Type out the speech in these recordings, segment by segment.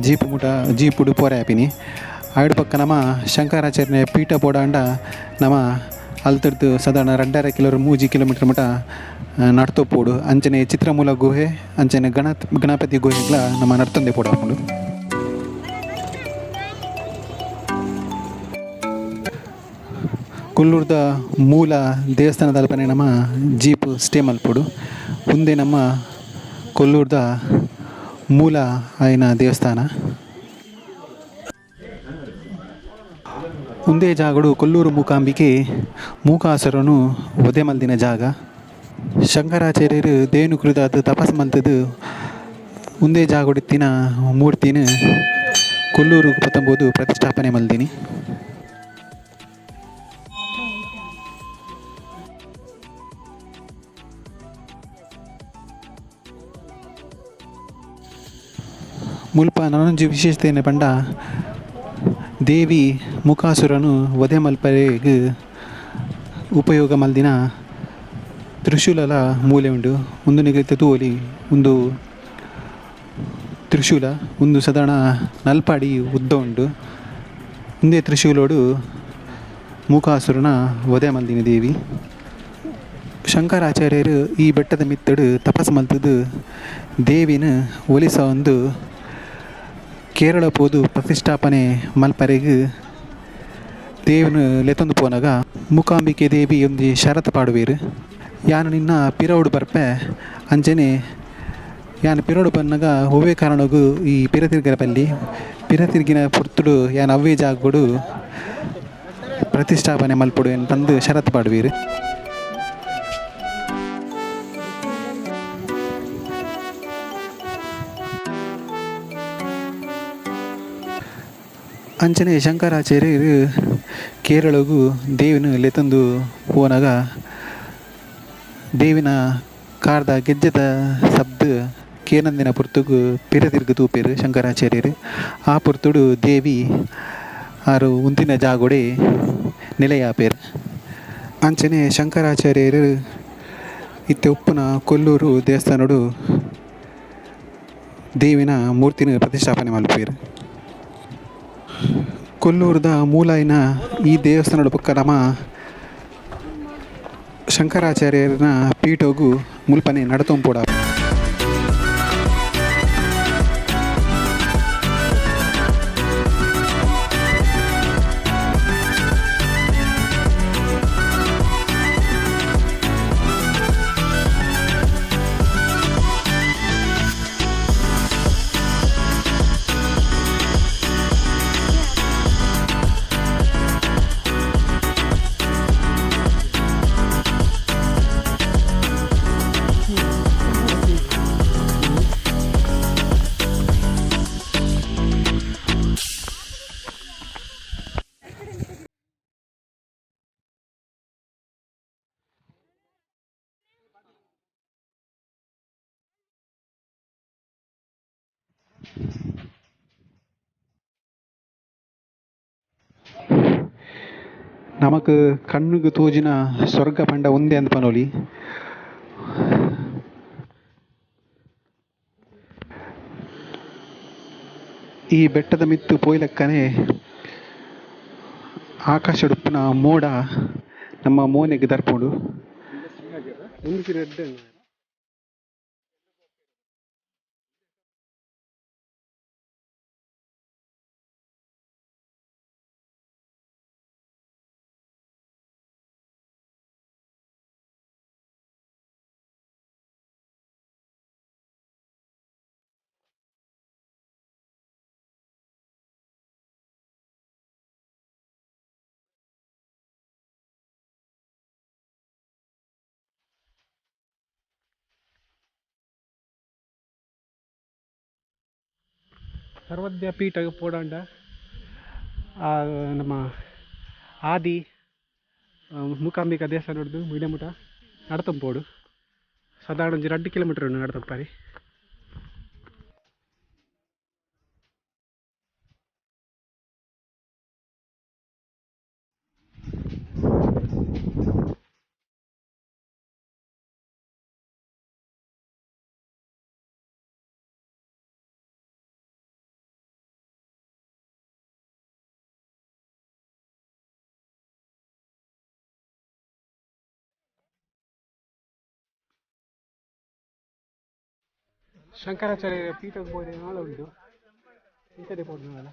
Jeep ಮುಟ ಜೀಪುಡು ಪೋರೆ ಆಪಿನಿ ಆಯ್ಡು ಪಕ್ಕ ನಮ್ಮ ಶಂಕರಾಚಾರ್ಯ ಪೀಠ ಪೋಡಾಂಡ ನಮ್ಮ ಅಲ್ತರ್ದು ಸಾಧಾರಣ 2.5 ಕಿಲೋಮೀಟರ್ ಮಟ ನಡ್ತೋಪೋಡು ಅಂಚನೆ ಚಿತ್ರಮೂಲ ಗುಹೆ ಅಂಚನೆ ಗಣಪತಿ ಗುಹೆಗಳ ನಮ್ಮ ನಡ್ತೊಂದೆ ಪೋಡಾಪುಂಡು. ಕೊಲ್ಲೂರ್ದ ಮೂಲ ದೇವಸ್ಥಾನದ ಅಲ್ಪನೆ ನಮ್ಮ ಜೀಪ್ ಸ್ಟೇ ಮಲ್ಪೋಡು. ಮುಂದೆ ನಮ್ಮ ಕೊಲ್ಲೂರ್ದ ಮೂಲ ಆಯ್ನ ದೇವಸ್ಥಾನ ಒಂದೇ ಜಾಗಡು ಕೊಲ್ಲೂರು ಮೂಕಾಂಬಿಕೆ ಮೂಕಾಸುರನು ವಧೆ ಮಲ್ದಿನ ಜಾಗ. ಶಂಕರಾಚಾರ್ಯರು ದೇವನು ಕುರಿತಾದ ತಪಸ್ ಮಲ್ತದು ಒಂದೇ ಜಾಗಡಿತ್ತಿನ ಮೂರ್ತಿನ ಕೊಲ್ಲೂರು ಪತ್ತೊಂಬತ್ತು ಪ್ರತಿಷ್ಠಾಪನೆ ಮಲ್ದಿನಿ. ಮುಲ್ಪ ನನೊಂಜಿ ವಿಶೇಷತೆ ಏನೇ ಪಂಡ ದೇವಿ ಮುಖಾಸುರನು ವಧೆ ಮಲ್ಪರೆಗ್ ಉಪಯೋಗ ಮಲ್ದಿನ ತ್ರಿಶೂಲಲ ಮೂಲೆ ಉಂಡು. ಒಂದು ನಿಗದಿತ ತೂವೊಲಿ ಒಂದು ತ್ರಿಶೂಲ ಒಂದು ಸಾಧಾರಣ 4 ಅಡಿ ಉದ್ದ ಉಂಡು. ಒಂದೇ ತ್ರಿಶೂಲೋಡು ಮೂಕಾಸುರನ ವಧೆ ಮಲ್ದಿನ ದೇವಿ. ಶಂಕರಾಚಾರ್ಯರು ಈ ಬೆಟ್ಟದ ಮಿತ್ತಡು ತಪಸ್ ಮಲ್ತದು ದೇವಿನ ಒಲಿಸ ಒಂದು ಕೇರಳ ಪೋದು ಪ್ರತಿಷ್ಠಾಪನೆ ಮಲ್ಪರೆಗ್ ದೇವನು ಲೆತ್ತೊಂದು ಪೋನಾಗ ಮೂಕಾಂಬಿಕೆ ದೇವಿ ಒಂದು ಷರತ್ತು ಪಾಡುವೇರು. ಯಾನು ನಿನ್ನ ಪಿರವುಡು ಬರ್ಪೆ ಅಂಚನೆ ಯಾನು ಪಿರವುಡು ಬಂದಾಗ ಒವ್ವೇ ಕಾರಣಗೂ ಈ ಪಿರತಿರ್ಗಿನ ಬಲ್ಲಿ ಪಿರತಿರ್ಗಿನ ಪುರ್ತುಡು ಯಾನು ಅವೇ ಜಾಗಗಳು ಪ್ರತಿಷ್ಠಾಪನೆ ಮಲ್ಪಡು ಅಂತಂದು ಷರತ್ತು ಪಾಡುವೇರು. ಅಂಚನೆ ಶಂಕರಾಚಾರ್ಯರು ಕೇರಳಗೂ ದೇವಿನ ಲೆತ್ತೊಂದು ಪೋನಾಗ ದೇವಿನ ಕಾರ್ದ ಗೆಜ್ಜೆದ ಶಬ್ದ ಕೇನಂದಿನ ಪುರ್ತುಗು ಪಿರತಿರ್ಗು ತೂಪೇರು ಶಂಕರಾಚಾರ್ಯರು. ಆ ಪುರ್ತುಡು ದೇವಿ ಆರು ಉಂತಿನ ಜಾಗೊಡೆ ನೆಲೆಯಾಪೇರು. ಅಂಚನೆ ಶಂಕರಾಚಾರ್ಯರು ಇತ್ತೆ ಉಪ್ಪುನ ಕೊಲ್ಲೂರು ದೇವಸ್ಥಾನಡು ದೇವಿನ ಮೂರ್ತಿನ ಪ್ರತಿಷ್ಠಾಪನೆ ಮಲ್ಪೇರು. ಕೊಲ್ಲೂರದ ಮೂಲಾಯಿನ ಈ ದೇವಸ್ಥಾನದ ಪಕ್ಕ ನಮ್ಮ ಶಂಕರಾಚಾರ್ಯರನ ಪೀಠಗೂ ಮುಲ್ಪನೆ ನಡತೊಂಪೋಡ. ನಮಕ್ ಕಣ್ಣಿಗೆ ತೋಜಿನ ಸ್ವರ್ಗ ಪಂಡ ಒಂದೇ ಅಂತ ಪನೋಲಿ. ಈ ಬೆಟ್ಟದ ಮಿತ್ತು ಪೋಯ್ಲಕ್ಕನೆ ಆಕಾಶಡುಪ್ಪನ ಮೋಡ ನಮ್ಮ ಮೋನೆಗೆ ದರ್ಪುಂಡು. ಸರ್ವಜ್ಞ ಪೀಠ ಪೋಡಾಂಡ ನಮ್ಮ ಆದಿ ಮೂಕಾಂಬಿಕಾ ದೇವಸ್ಥಾನ ನೋಡಿದು ಮೀಡಿಯಂ ಊಟ ನಡ್ತಂಪೋಡು ಸಾಧಾರಣ 2 ಕಿಲೋಮೀಟರ್ ನಡ್ತಂಪಾರಿ. ಶಂಕರಾಚಾರ್ಯ ಪೀಠಕ್ಕೆ ಹೋದ ನಾಳೆ ಉಂಟು ಇಂಥದ್ದೇ ಪೋಡ್ನಲ್ಲ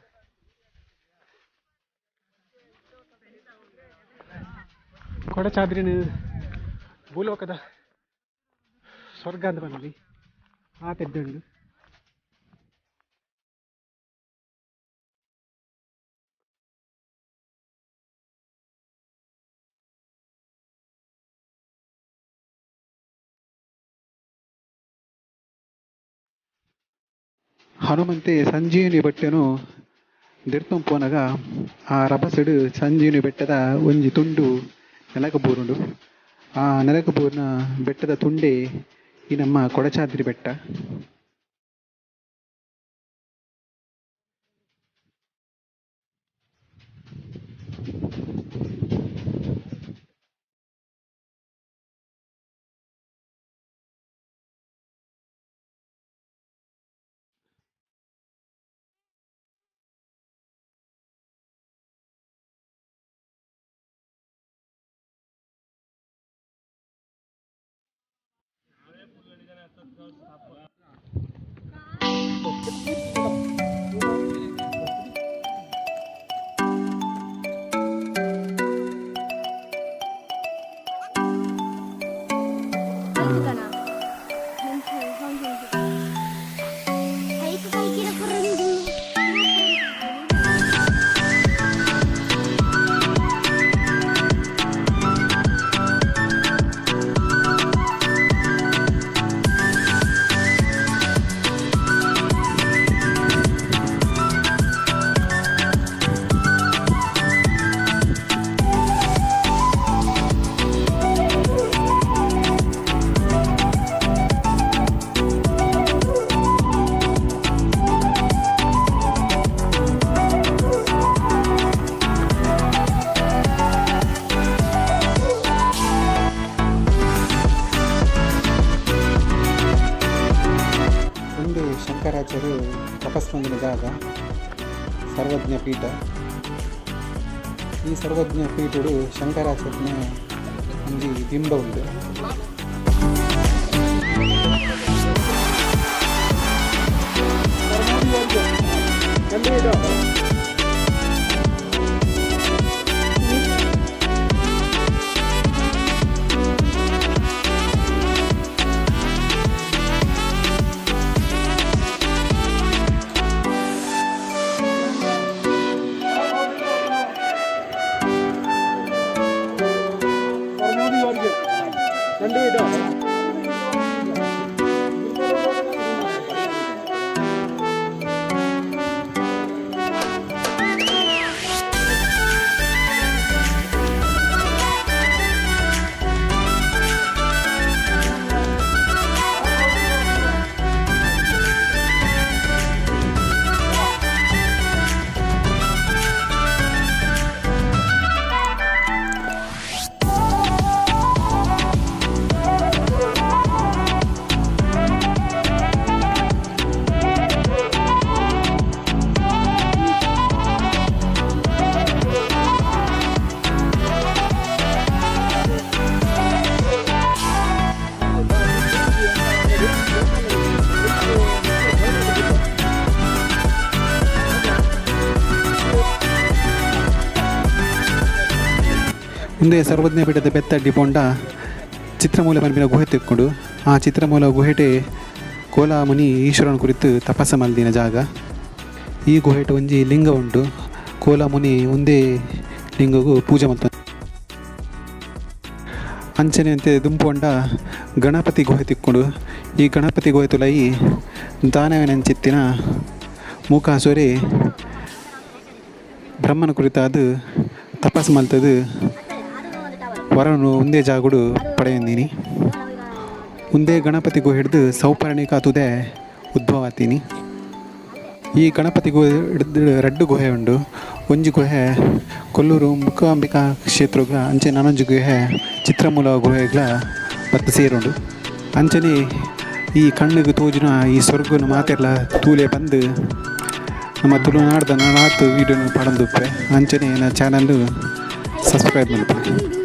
ಕೊಡಚಾದ್ರಿನ ಭೂಲೋಕದ ಸ್ವರ್ಗ ಅಂತ ಬಂದ್ವಿ ಆ ತೆದ್ದುಂಡು ಹನುಮಂತೆ ಸಂಜೀವಿನಿ ಬೆಟ್ಟನು ದಿರ್ತಂಪೋನಾಗ ಆ ರಭಸಡು ಸಂಜೀವಿನಿ ಬೆಟ್ಟದ ಒಂಜಿ ತುಂಡು ನೆಲಕ ಬೂರುಂಡು ಆ ನೆಲಕ ಬೂರಿನ ಬೆಟ್ಟದ ತುಂಡೆ ಈ ನಮ್ಮ ಕೊಡಚಾದ್ರಿ ಬೆಟ್ಟ. ಶಂಕರಾಚಾರ್ಯರು ತಪಸ್ಸಂದಿನ ಜಾಗ ಸರ್ವಜ್ಞ ಪೀಠ. ಈ ಸರ್ವಜ್ಞ ಪೀಠಡು ಶಂಕರಾಚಾರ್ಯನ ಒಂದು ಬಿಂಬ ಉಂಟು. ಮುಂದೆ ಸರ್ವಜ್ಞ ಪೀಠದ ಬೆತ್ತಡ್ಡಿ ಪೋಂಡ ಚಿತ್ರಮೂಲ ಪನ್ಪಿನ ಗುಹೆ ತೆಕ್ಕೊಂಡು ಆ ಚಿತ್ರಮೂಲ ಗುಹೆಟೆ ಕೋಲಾಮುನಿ ಈಶ್ವರನ ಕುರಿತು ತಪಸ್ಸು ಮಲ್ದಿನ ಜಾಗ. ಈ ಗುಹೆಟ ಒಂಜಿ ಲಿಂಗ ಉಂಟು. ಕೋಲಾಮುನಿ ಒಂದೇ ಲಿಂಗಗೂ ಪೂಜೆ ಮಾಡ್ತ ಅಂಚನೆ ಅಂತೆ ದುಂಪೊಂಡ ಗಣಪತಿ ಗುಹೆ ತಿಕ್ಕೊಂಡು ಈ ಗಣಪತಿ ಗುಹೆ ತುಲೈ ದಾನವೇನಂಚಿತ್ತಿನ ಮೂಕಾಸುರೆ ಬ್ರಹ್ಮನ ಕುರಿತಾದ ತಪಸ್ಸು ಮಲ್ತದು ವರನು ಒಂದೇ ಜಾಗುಡು ಪಡೆಯಂದೀನಿ. ಒಂದೇ ಗಣಪತಿ ಗುಹೆ ಹಿಡಿದು ಸೌಪರ್ಣಿಕ ತುದೆ ಉದ್ಭವ ಆತೀನಿ. ಈ ಗಣಪತಿ ಗುಹೆ ಹಿಡಿದು 2 ಗುಹೆ ಉಂಡು. ಒಂಜಿ ಗುಹೆ ಕೊಲ್ಲೂರು ಮುಖಾಂಬಿಕಾ ಕ್ಷೇತ್ರಗ ಅಂಚೆ ನಾನೊಂಜಿ ಗುಹೆ ಚಿತ್ರಮೂಲ ಗುಹೆಗಳ ಬತ್ತು ಸೇರುಂಡು. ಅಂಚನೆ ಈ ಕಣ್ಣಿಗೆ ತೋಜಿನ ಈ ಸ್ವರ್ಗನ ಮಾತೆಲ್ಲ ತೂಲೆ ಬಂದು ನಮ್ಮ ತುಳುನಾಡ್ದ ನಾನಾತು ವೀಡಿಯೋನ ಪಡಂದುಪ್ಪೆ. ಅಂಚನೆ ನನ್ನ ಚಾನಲ್ ಸಬ್ಸ್ಕ್ರೈಬ್ ಮಾಡ್ತೀನಿ.